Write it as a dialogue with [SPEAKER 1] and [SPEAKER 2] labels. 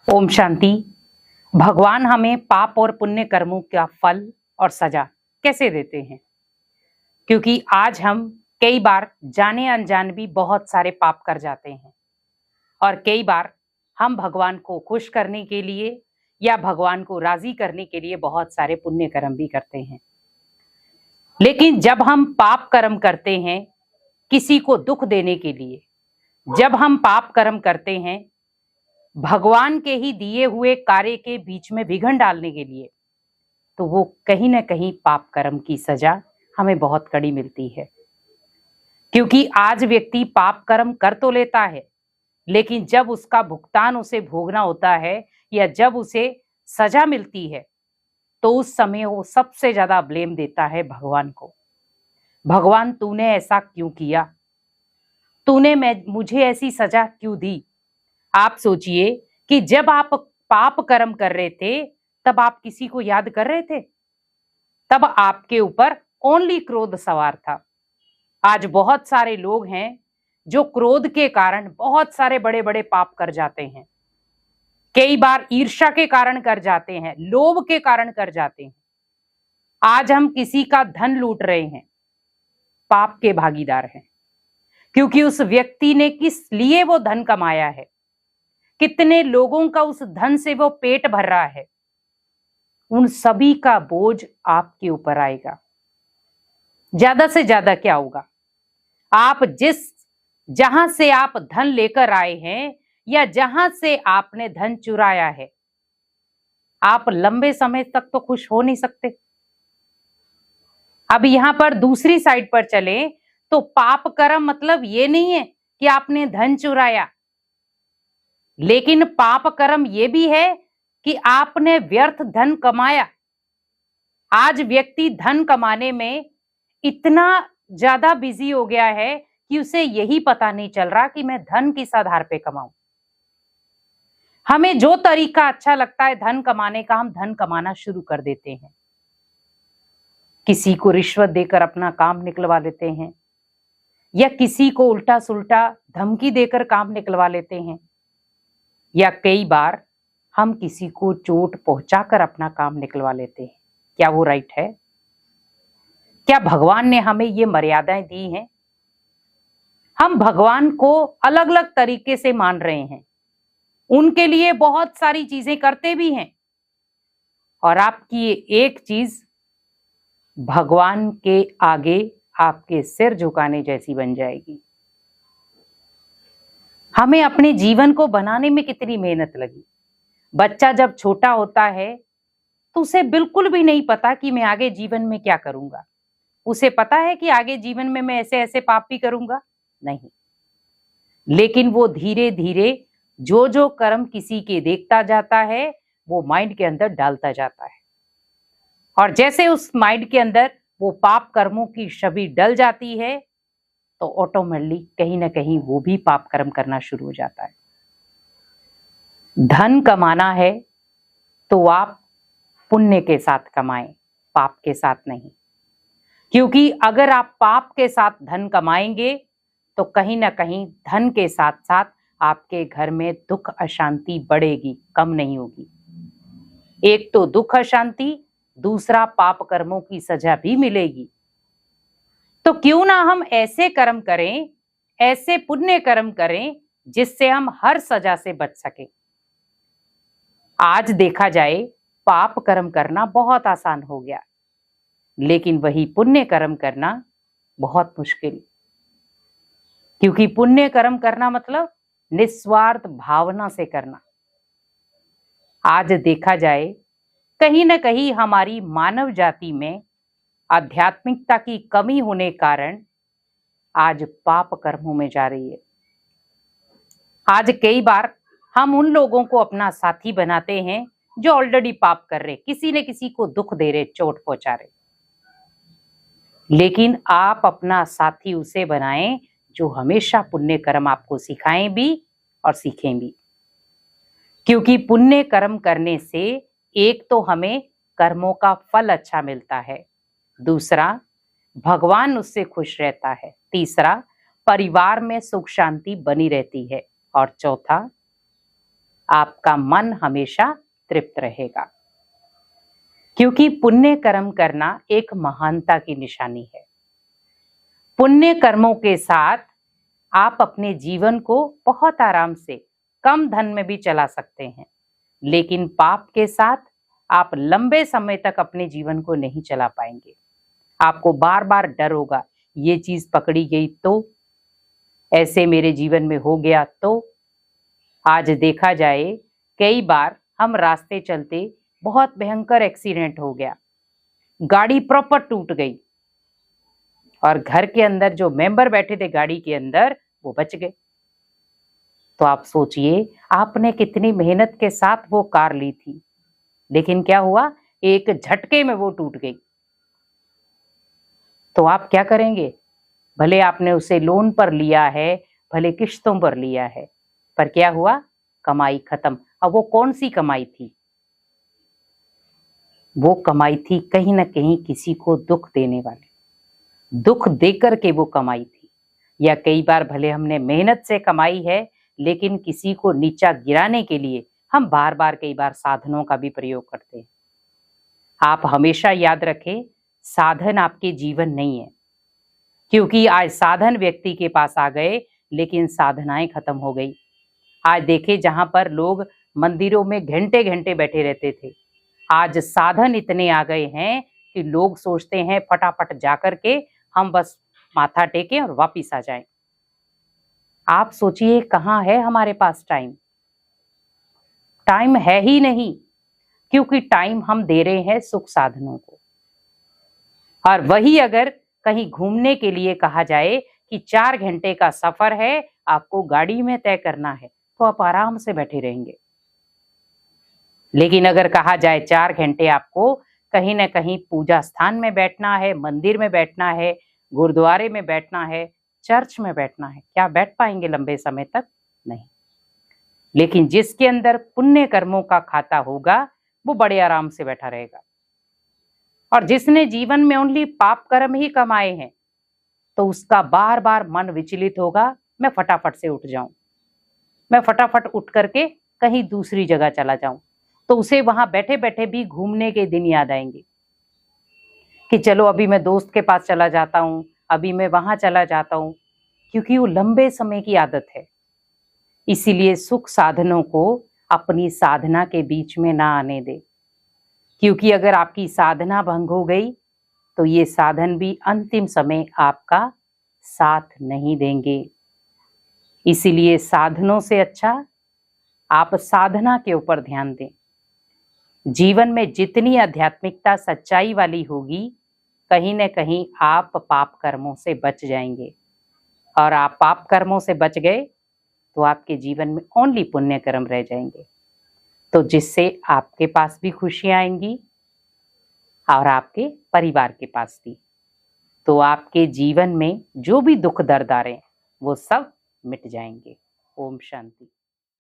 [SPEAKER 1] ओम शांति। भगवान हमें पाप और पुण्य कर्मों का फल और सजा कैसे देते हैं? क्योंकि आज हम कई बार जाने अनजान भी बहुत सारे पाप कर जाते हैं और कई बार हम भगवान को खुश करने के लिए या भगवान को राजी करने के लिए बहुत सारे पुण्य कर्म भी करते हैं। लेकिन जब हम पाप कर्म करते हैं किसी को दुख देने के लिए, जब हम पाप कर्म करते हैं भगवान के ही दिए हुए कार्य के बीच में विघ्न डालने के लिए, तो वो कहीं ना कहीं पाप कर्म की सजा हमें बहुत कड़ी मिलती है। क्योंकि आज व्यक्ति पाप कर्म कर तो लेता है, लेकिन जब उसका भुगतान उसे भोगना होता है या जब उसे सजा मिलती है, तो उस समय वो सबसे ज्यादा ब्लेम देता है भगवान को। भगवान तूने ऐसा क्यों किया? तूने मुझे ऐसी सजा क्यों दी? आप सोचिए कि जब आप पाप कर्म कर रहे थे तब आप किसी को याद कर रहे थे? तब आपके ऊपर ओनली क्रोध सवार था। आज बहुत सारे लोग हैं जो क्रोध के कारण बहुत सारे बड़े बड़े पाप कर जाते हैं। कई बार ईर्ष्या के कारण कर जाते हैं, लोभ के कारण कर जाते हैं। आज हम किसी का धन लूट रहे हैं, पाप के भागीदार हैं। क्योंकि उस व्यक्ति ने किस लिए वो धन कमाया है, कितने लोगों का उस धन से वो पेट भर रहा है, उन सभी का बोझ आपके ऊपर आएगा। ज्यादा से ज्यादा क्या होगा, आप जहां से आप धन लेकर आए हैं या जहां से आपने धन चुराया है, आप लंबे समय तक तो खुश हो नहीं सकते। अब यहां पर दूसरी साइड पर चले तो पाप कर्म मतलब ये नहीं है कि आपने धन चुराया, लेकिन पाप कर्म ये भी है कि आपने व्यर्थ धन कमाया। आज व्यक्ति धन कमाने में इतना ज्यादा बिजी हो गया है कि उसे यही पता नहीं चल रहा कि मैं धन किस आधार पे कमाऊं। हमें जो तरीका अच्छा लगता है धन कमाने का, हम धन कमाना शुरू कर देते हैं। किसी को रिश्वत देकर अपना काम निकलवा लेते हैं या किसी को उल्टा सुल्टा धमकी देकर काम निकलवा लेते हैं, या कई बार हम किसी को चोट पहुंचाकर अपना काम निकलवा लेते हैं। क्या वो राइट है? क्या भगवान ने हमें ये मर्यादाएं दी हैं? हम भगवान को अलग अलग तरीके से मान रहे हैं, उनके लिए बहुत सारी चीजें करते भी हैं, और आपकी एक चीज भगवान के आगे आपके सिर झुकाने जैसी बन जाएगी। हमें अपने जीवन को बनाने में कितनी मेहनत लगी। बच्चा जब छोटा होता है तो उसे बिल्कुल भी नहीं पता कि मैं आगे जीवन में क्या करूंगा। उसे पता है कि आगे जीवन में मैं ऐसे ऐसे पाप भी करूंगा, नहीं। लेकिन वो धीरे धीरे जो जो कर्म किसी के देखता जाता है वो माइंड के अंदर डालता जाता है, और जैसे उस माइंड के अंदर वो पाप कर्मों की छवि डल जाती है तो ऑटोमेटिकली कहीं ना कहीं वो भी पाप कर्म करना शुरू हो जाता है। धन कमाना है तो आप पुण्य के साथ कमाएं, पाप के साथ नहीं। क्योंकि अगर आप पाप के साथ धन कमाएंगे तो कहीं ना कहीं धन के साथ साथ आपके घर में दुख अशांति बढ़ेगी, कम नहीं होगी। एक तो दुख अशांति, दूसरा पाप कर्मों की सजा भी मिलेगी। तो क्यों ना हम ऐसे कर्म करें, ऐसे पुण्य कर्म करें जिससे हम हर सजा से बच सके। आज देखा जाए पाप कर्म करना बहुत आसान हो गया, लेकिन वही पुण्य कर्म करना बहुत मुश्किल। क्योंकि पुण्य कर्म करना मतलब निस्वार्थ भावना से करना। आज देखा जाए कहीं ना कहीं हमारी मानव जाति में आध्यात्मिकता की कमी होने कारण आज पाप कर्मों में जा रही है। आज कई बार हम उन लोगों को अपना साथी बनाते हैं जो ऑलरेडी पाप कर रहे, किसी न किसी को दुख दे रहे, चोट पहुंचा रहे। लेकिन आप अपना साथी उसे बनाएं जो हमेशा पुण्य कर्म आपको सिखाएं भी और सीखें भी। क्योंकि पुण्य कर्म करने से एक तो हमें कर्मों का फल अच्छा मिलता है, दूसरा भगवान उससे खुश रहता है, तीसरा परिवार में सुख शांति बनी रहती है, और चौथा आपका मन हमेशा तृप्त रहेगा। क्योंकि पुण्य कर्म करना एक महानता की निशानी है। पुण्य कर्मों के साथ आप अपने जीवन को बहुत आराम से कम धन में भी चला सकते हैं, लेकिन पाप के साथ आप लंबे समय तक अपने जीवन को नहीं चला पाएंगे। आपको बार बार डर होगा, ये चीज पकड़ी गई तो, ऐसे मेरे जीवन में हो गया तो। आज देखा जाए, कई बार हम रास्ते चलते बहुत भयंकर एक्सीडेंट हो गया, गाड़ी प्रॉपर टूट गई और घर के अंदर जो मेंबर बैठे थे गाड़ी के अंदर वो बच गए। तो आप सोचिए, आपने कितनी मेहनत के साथ वो कार ली थी, लेकिन क्या हुआ, एक झटके में वो टूट गई। तो आप क्या करेंगे? भले आपने उसे लोन पर लिया है, भले किश्तों पर लिया है, पर क्या हुआ, कमाई खत्म। अब वो कौन सी कमाई थी? वो कमाई थी कहीं ना कहीं किसी को दुख देने वाली, दुख देकर के वो कमाई थी। या कई बार भले हमने मेहनत से कमाई है, लेकिन किसी को नीचा गिराने के लिए हम बार बार कई बार साधनों का भी प्रयोग करते हैं। आप हमेशा याद रखें, साधन आपके जीवन नहीं है, क्योंकि आज साधन व्यक्ति के पास आ गए, लेकिन साधनाएं खत्म हो गई। आज देखे, जहां पर लोग मंदिरों में घंटे घंटे बैठे रहते थे, आज साधन इतने आ गए हैं कि लोग सोचते हैं फटाफट जाकर के हम बस माथा टेकें और वापिस आ जाएं। आप सोचिए, कहाँ है हमारे पास टाइम? टाइम है ही नहीं, क्योंकि टाइम हम दे रहे हैं सुख साधनों को। और वही अगर कहीं घूमने के लिए कहा जाए कि 4 घंटे का सफर है, आपको गाड़ी में तय करना है, तो आप आराम से बैठे रहेंगे। लेकिन अगर कहा जाए 4 घंटे आपको कहीं ना कहीं पूजा स्थान में बैठना है, मंदिर में बैठना है, गुरुद्वारे में बैठना है, चर्च में बैठना है, क्या बैठ पाएंगे लंबे समय तक? नहीं। लेकिन जिसके अंदर पुण्य कर्मों का खाता होगा, वो बड़े आराम से बैठा रहेगा। और जिसने जीवन में ओनली पाप कर्म ही कमाए हैं, तो उसका बार बार मन विचलित होगा, मैं फटाफट से उठ जाऊं, मैं फटाफट उठ करके कहीं दूसरी जगह चला जाऊं। तो उसे वहां बैठे बैठे भी घूमने के दिन याद आएंगे कि चलो अभी मैं दोस्त के पास चला जाता हूं, अभी मैं वहां चला जाता हूं, क्योंकि वो लंबे समय की आदत है। इसीलिए सुख साधनों को अपनी साधना के बीच में ना आने दे, क्योंकि अगर आपकी साधना भंग हो गई तो ये साधन भी अंतिम समय आपका साथ नहीं देंगे। इसीलिए साधनों से अच्छा आप साधना के ऊपर ध्यान दें। जीवन में जितनी आध्यात्मिकता सच्चाई वाली होगी, कहीं न कहीं आप पाप कर्मों से बच जाएंगे। और आप पाप कर्मों से बच गए तो आपके जीवन में ओनली पुण्य कर्म रह जाएंगे, तो जिससे आपके पास भी खुशियां आएंगी और आपके परिवार के पास भी। तो आपके जीवन में जो भी दुख दर्द आ रहे हैं, वो सब मिट जाएंगे। ओम शांति।